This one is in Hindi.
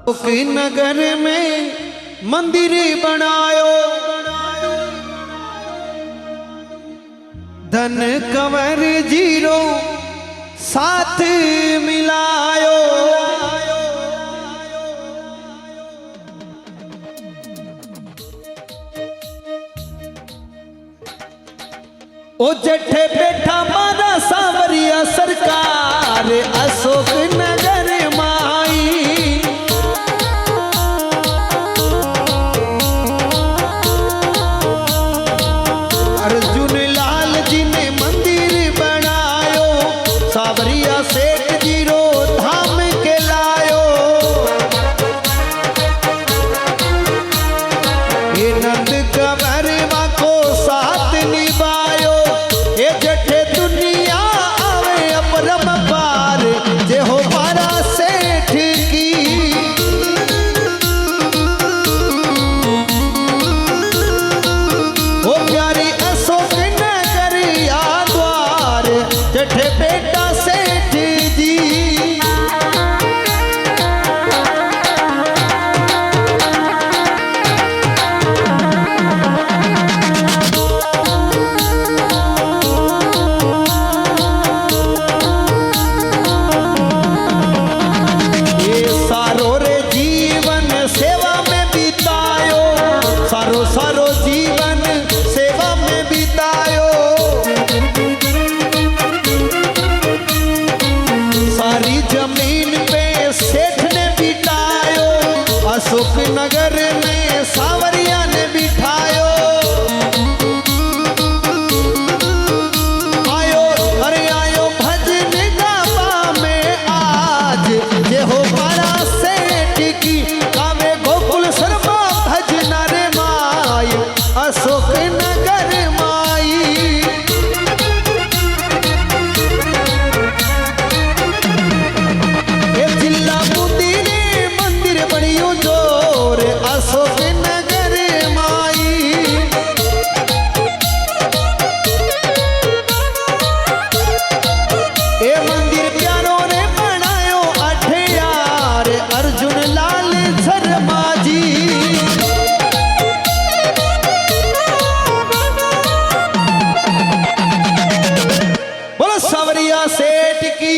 नगर में मंदिर बनायो, धन कंवर जीरो साथ मिलायो। ओ जठे बैठा मारा सांवरिया सरकार अशोक नगर माई। अर्जुन लाल जी ने मंदिर बनायो, सांवरिया सेठ जीरो धाम के लायो। ये नंद कंवर को साथ निभायो। ये जठे दुनिया आवे अपरम पार जे हो पारा सेठ की। ओ प्यारी अशोक नगरिया द्वार जठे बेटा सेठ जी। सारो जीवन सेवा में बितायो। सारी जमीन पे सेठ ने बितायो। अशोक नगर